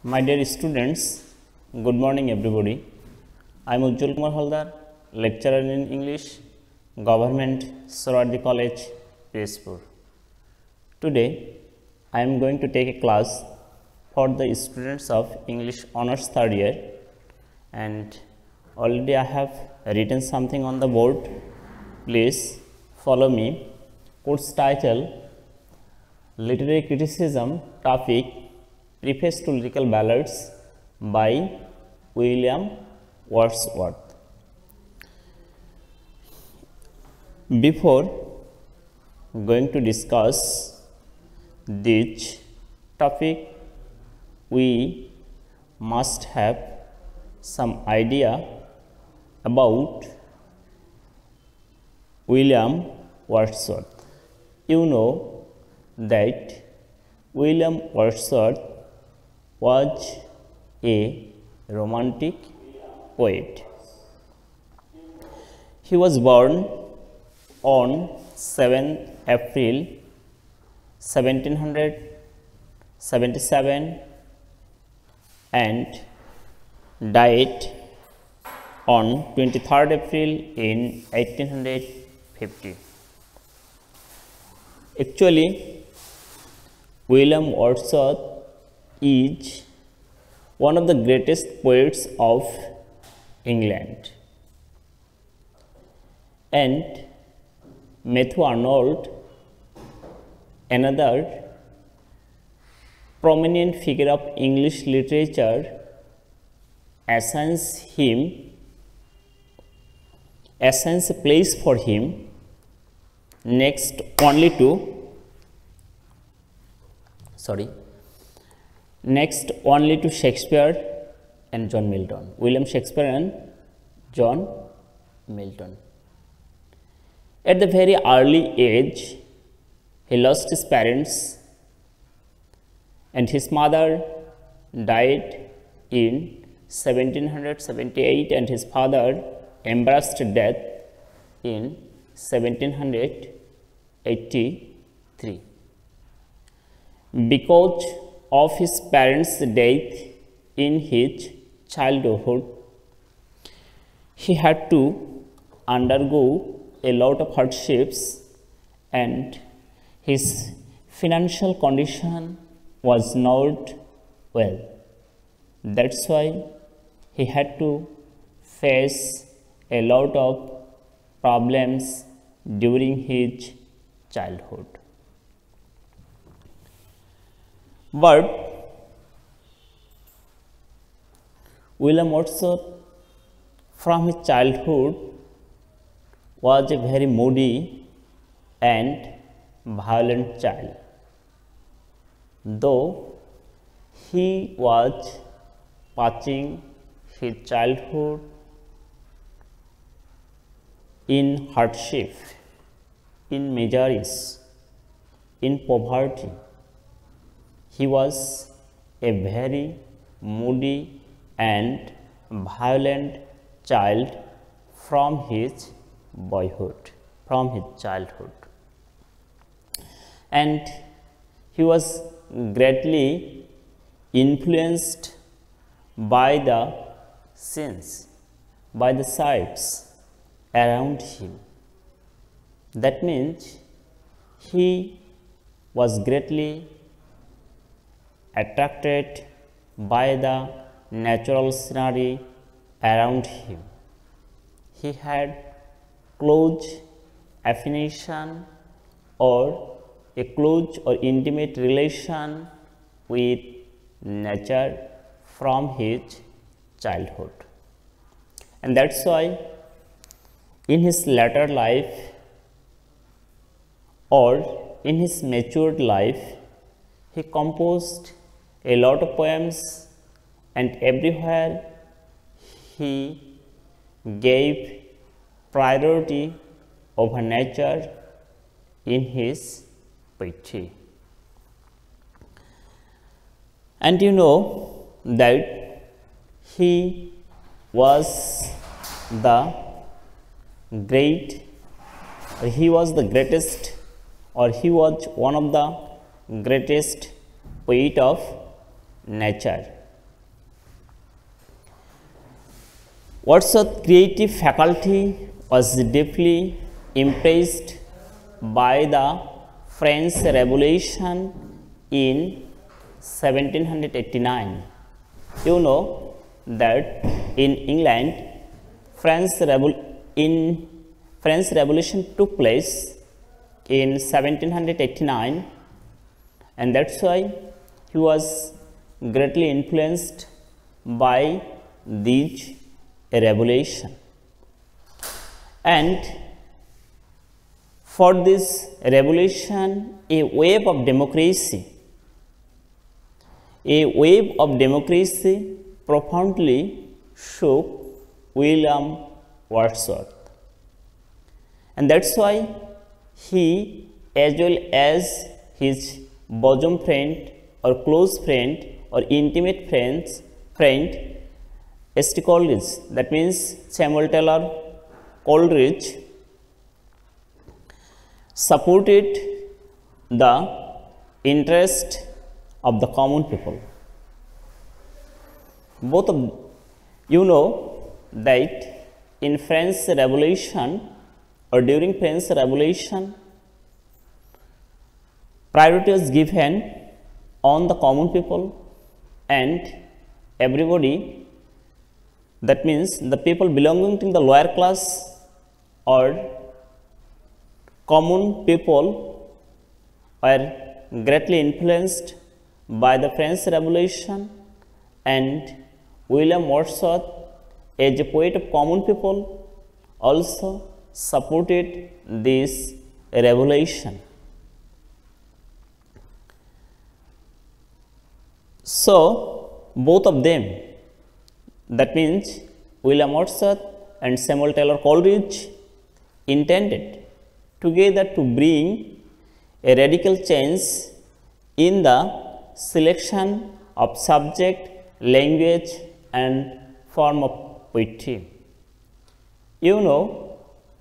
My dear students, good morning everybody. I am Ujjwal Kumar Haldar, lecturer in English, Govt.suhrawardisollege College, Pirojpur. Today, I am going to take a class for the students of English Honours third year, and already I have written something on the board. Please follow me. Course title: Literary Criticism, topic Preface to Lyrical Ballads by William Wordsworth. Before going to discuss this topic, we must have some idea about William Wordsworth. You know that William Wordsworth was a romantic poet. He was born on 7th April 1777 and died on 23rd April in 1850. Actually, William Wordsworth is one of the greatest poets of England, and Matthew Arnold, another prominent figure of English literature, assigns a place for him next only to Shakespeare and John Milton. William Shakespeare and John Milton. At the very early age, he lost his parents, and his mother died in 1778, and his father embraced death in 1783. Because of his parents' death in his childhood, he had to undergo a lot of hardships, and his financial condition was not well. That's why he had to face a lot of problems during his childhood. But William Wordsworth, from his childhood, was a very moody and violent child. Though he was passing his childhood in hardship, in miseries, in poverty, he was a very moody and violent child from his boyhood, from his childhood. And he was greatly influenced by the scenes, by the sights around him. That means he was greatly attracted by the natural scenery around him. He had close affinition or a close or intimate relation with nature from his childhood. And that's why in his later life or in his matured life, he composed a lot of poems, and everywhere he gave priority over nature in his poetry. And you know that he was the greatest, or he was one of the greatest poet of nature. Wordsworth's creative faculty was deeply impressed by the French Revolution in 1789. You know that in England, French Revolution took place in 1789, and that's why he was greatly influenced by this revolution. And for this revolution, a wave of democracy profoundly shook William Wordsworth. And that's why he, as well as his bosom friend or close friend or intimate friend St. Coleridge, that means Samuel Taylor Coleridge, supported the interest of the common people. Both of you know that in French Revolution or during French Revolution, priority was given on the common people and everybody, that means the people belonging to the lower class or common people were greatly influenced by the French Revolution, and William Wordsworth, as a poet of common people, also supported this revolution. So, both of them, that means William Wordsworth and Samuel Taylor Coleridge, intended together to bring a radical change in the selection of subject, language and form of poetry. You know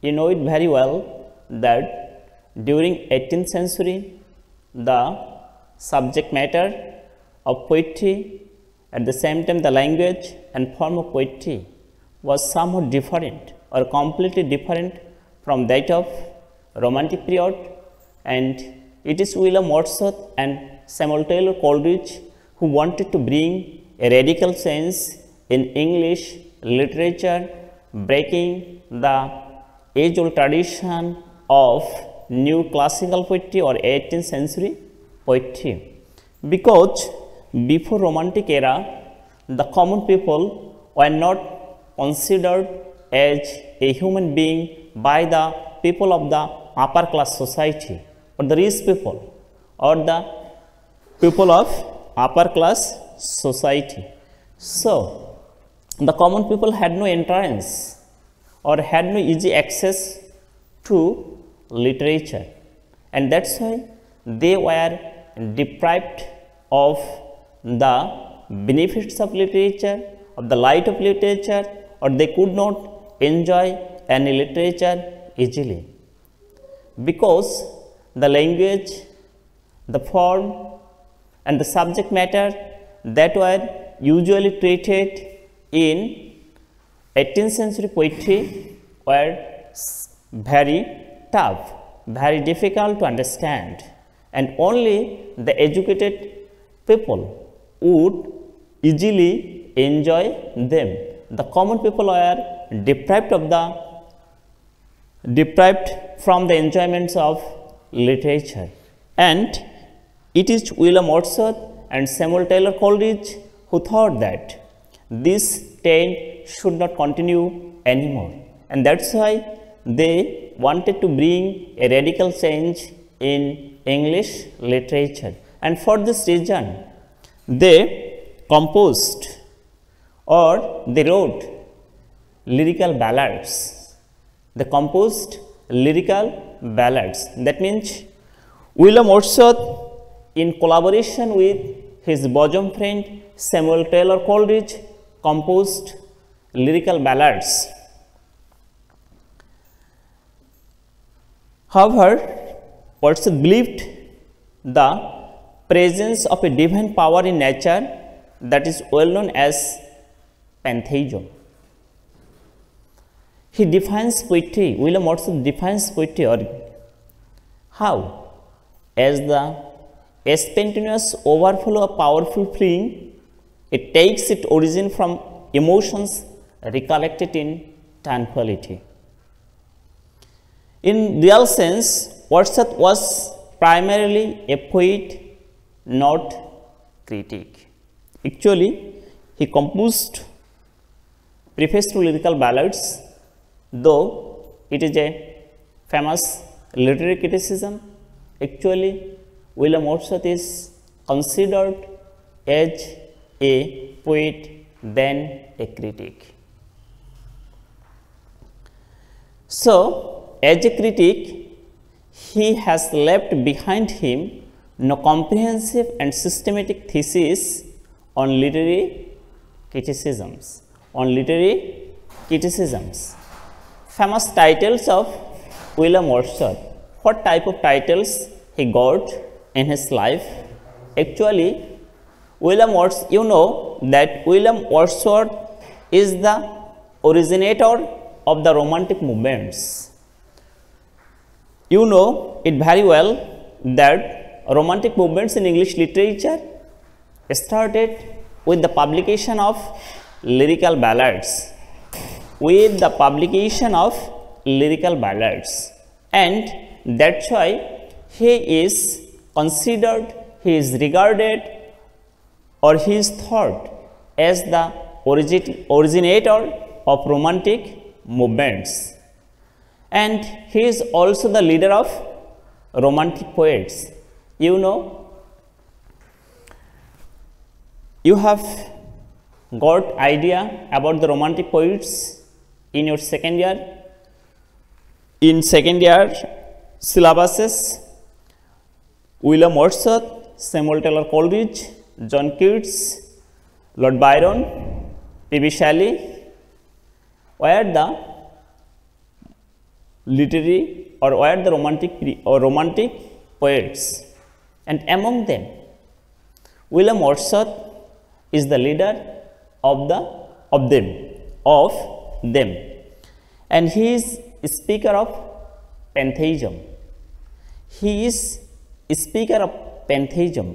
it very well that during 18th century, the subject matter of poetry, at the same time the language and form of poetry was somewhat different or completely different from that of Romantic period, and it is William Wordsworth and Samuel Taylor Coleridge who wanted to bring a radical change in English literature, breaking the age-old tradition of new classical poetry or 18th century poetry. Because before Romantic era, the common people were not considered as a human being by the people of the upper class society or the rich people or the people of upper class society. So, the common people had no entrance or had no easy access to literature, and that's why they were deprived of the benefits of literature, of the light of literature, or they could not enjoy any literature easily, because the language, the form and the subject matter that were usually treated in 18th century poetry were very tough, very difficult to understand, and only the educated people would easily enjoy them. The common people were deprived from the enjoyments of literature, and it is William Wordsworth and Samuel Taylor Coleridge who thought that this trend should not continue anymore, and that's why they wanted to bring a radical change in English literature. And for this reason, they composed or they wrote lyrical ballads. They composed lyrical ballads. That means William Wordsworth, in collaboration with his bosom friend Samuel Taylor Coleridge, composed lyrical ballads. However, Wordsworth believed the presence of a divine power in nature that is well known as pantheism. He defines poetry, William Wordsworth defines poetry or how? As the spontaneous overflow of powerful feeling, it takes its origin from emotions recollected in tranquility. In real sense, Wordsworth was primarily a poet, not critic. Actually, he composed preface to lyrical ballads, though it is a famous literary criticism. Actually, William Wordsworth is considered as a poet than a critic. So, as a critic, he has left behind him no comprehensive and systematic thesis on literary criticisms. Famous titles of William Wordsworth. What type of titles he got in his life? Actually, you know that William Wordsworth is the originator of the Romantic movements. You know it very well that Romantic movements in English literature started with the publication of lyrical ballads. And that's why he is considered, he is regarded, or he is thought as the originator of Romantic movements. And he is also the leader of Romantic poets. You know, you have got idea about the Romantic poets in your second year. In second year syllabuses, William Wordsworth, Samuel Taylor Coleridge, John Keats, Lord Byron, P.B. Shelley were the literary or were the romantic poets, and among them William Wordsworth is the leader of them, and he is speaker of pantheism. He is speaker of pantheism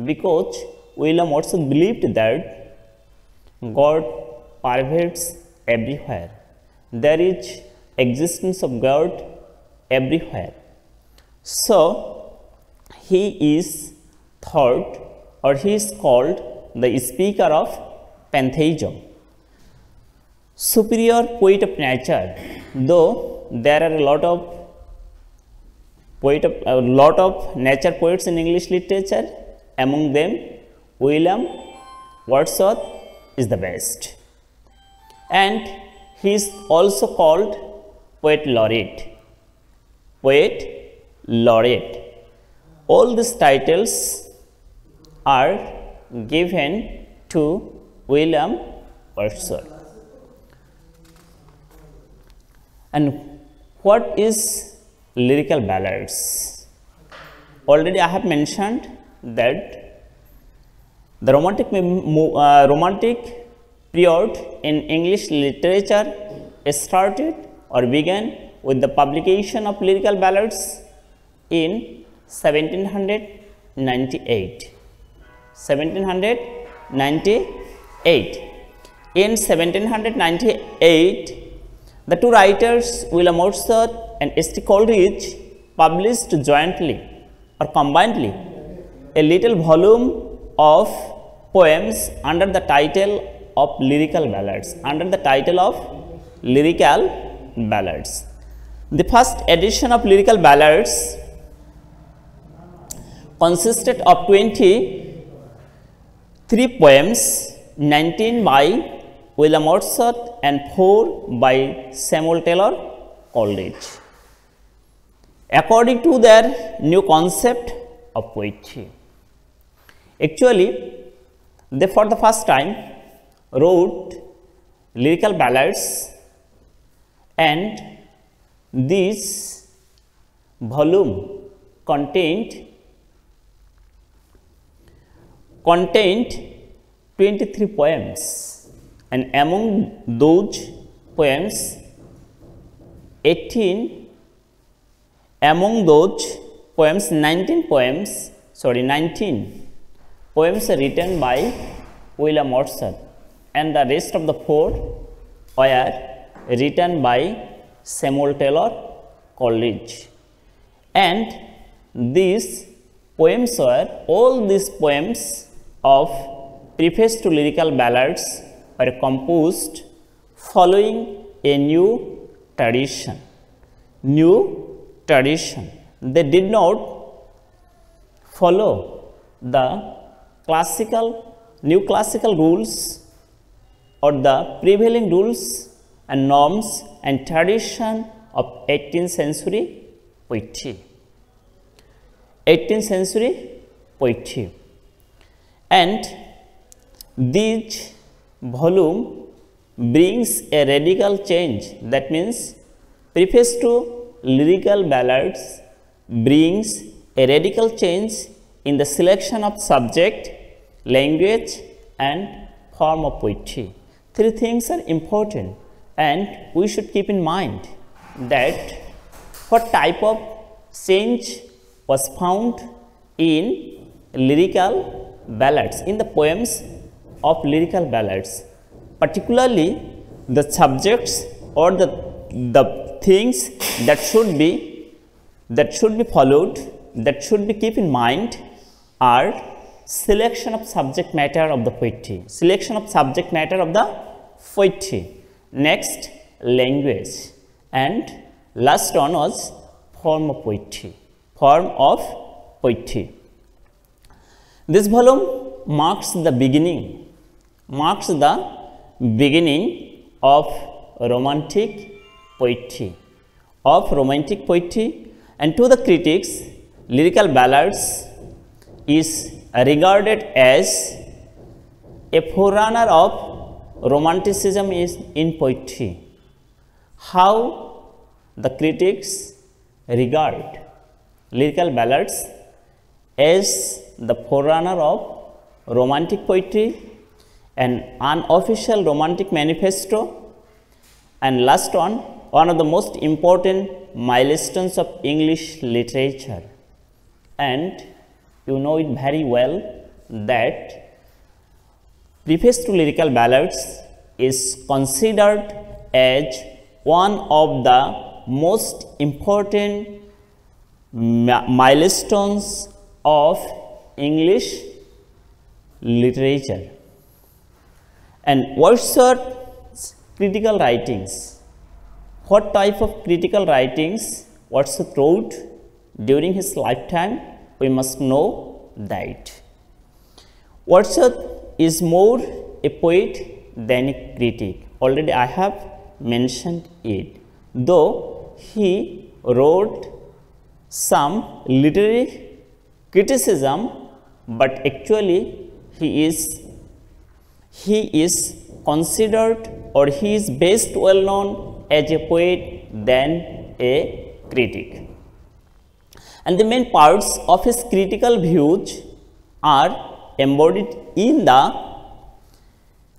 because William Wordsworth believed that God pervades everywhere. There is existence of God everywhere. So, he is thought or he is called the speaker of pantheism. Superior poet of nature, though there are a lot of nature poets in English literature, among them William Wordsworth is the best, and he is also called poet laureate. All these titles are given to William Wordsworth. And what is lyrical ballads? Already I have mentioned that the romantic period in English literature started or began with the publication of lyrical ballads in 1798. In 1798, the two writers, William Wordsworth and S.T. Coleridge, published jointly or combinedly a little volume of poems under the title of lyrical ballads. The first edition of lyrical ballads consisted of 23 poems, 19 by William Wordsworth and 4 by Samuel Taylor Coleridge, according to their new concept of poetry. Actually, they for the first time wrote lyrical ballads, and this volume contained 23 poems, and among those poems 19 poems written by William Wordsworth, and the rest of the 4 were written by Samuel Taylor Coleridge. And these poems were, all these poems of preface to lyrical ballads were composed following a new tradition. They did not follow the new classical rules or the prevailing rules and norms and tradition of 18th century poetry. And this volume brings a radical change. That means preface to lyrical ballads brings a radical change in the selection of subject, language and form of poetry. 3 things are important, and we should keep in mind that what type of change was found in lyrical ballads, in the poems of lyrical ballads, particularly the subjects or the things that should be followed, that should be kept in mind, are selection of subject matter of the poetry, next language, and last one was form of poetry. This volume marks the beginning of romantic poetry, and to the critics, lyrical ballads is regarded as a forerunner of romanticism in poetry. How the critics regard lyrical ballads as the forerunner of romantic poetry, an unofficial romantic manifesto, and last one of the most important milestones of English literature. And you know it very well that preface to lyrical ballads is considered as one of the most important milestones of English literature. And Wordsworth's critical writings, what type of critical writings Wordsworth wrote during his lifetime, we must know that. Wordsworth is more a poet than a critic. Already I have mentioned it. Though he wrote some literary criticism, but actually he is considered, or he is best well known as a poet than a critic. And the main parts of his critical views are embodied in the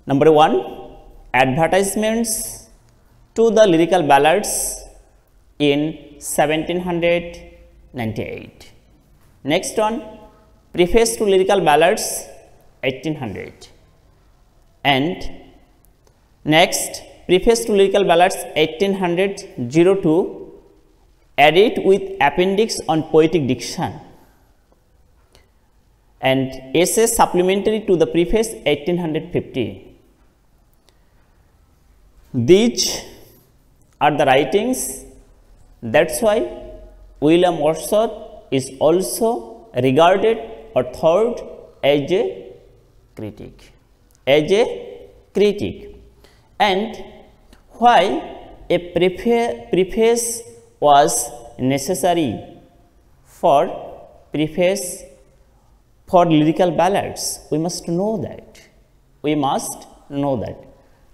number 1, advertisements to the lyrical ballads in 1798. Next one, preface to lyrical ballads 1800. And next, preface to lyrical ballads 1802, added with appendix on poetic diction, and essays supplementary to the preface 1850. These are the writings. That's why William Wordsworth is also regarded or thought as a critic. And why a preface was necessary for lyrical ballads? We must know that.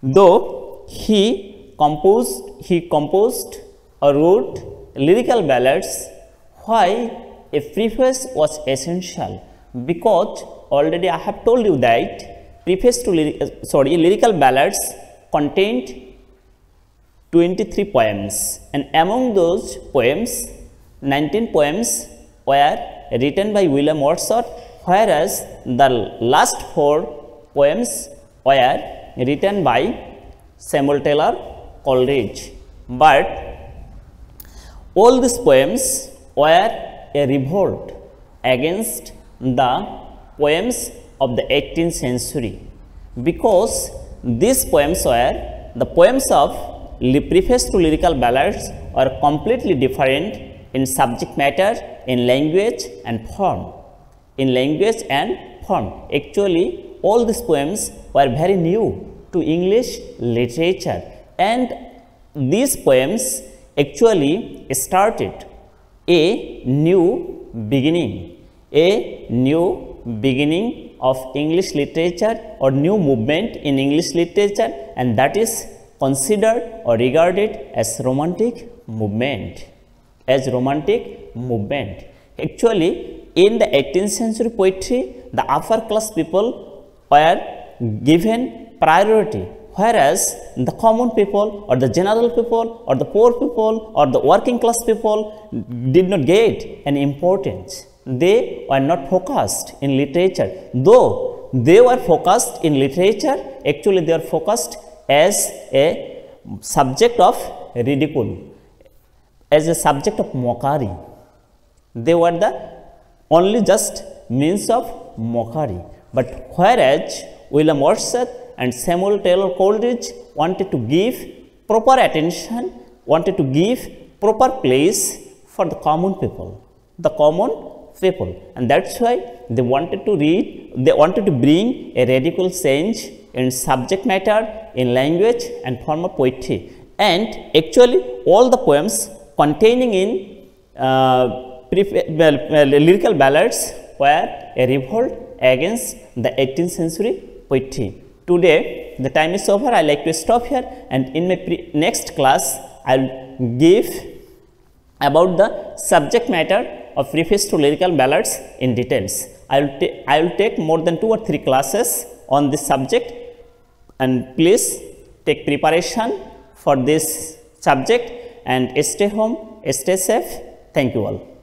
Though he composed or wrote lyrical ballads, why a preface was essential? Because already I have told you that lyrical ballads contained 23 poems, and among those poems 19 poems were written by William Wordsworth, whereas the last 4 poems were written by Samuel Taylor Coleridge. But all these poems were a revolt against the poems of the 18th century, because these poems were the poems of preface to lyrical ballads are completely different in subject matter, in language and form. In language and form, actually all these poems were very new to English literature, and these poems actually started a new beginning of English literature or new movement in English literature, and that is considered or regarded as romantic movement. Actually, in the 18th century poetry, the upper class people were given priority, whereas the common people or the general people or the poor people or the working class people did not get any importance. They were not focused in literature. Though they were focused in literature, actually they are focused as a subject of ridicule, as a subject of mockery. They were the only just means of mockery. But whereas William Wordsworth and Samuel Taylor Coleridge wanted to give proper attention, wanted to give proper place for the common people, and that's why they wanted to bring a radical change in subject matter, in language and form of poetry. And actually all the poems containing in lyrical ballads were a revolt against the 18th century poetry. Today the time is over. I like to stop here, and in my next class I will give about the subject matter of preface to lyrical ballads in details. I will take more than 2 or 3 classes on this subject, and please take preparation for this subject and stay home, stay safe. Thank you all.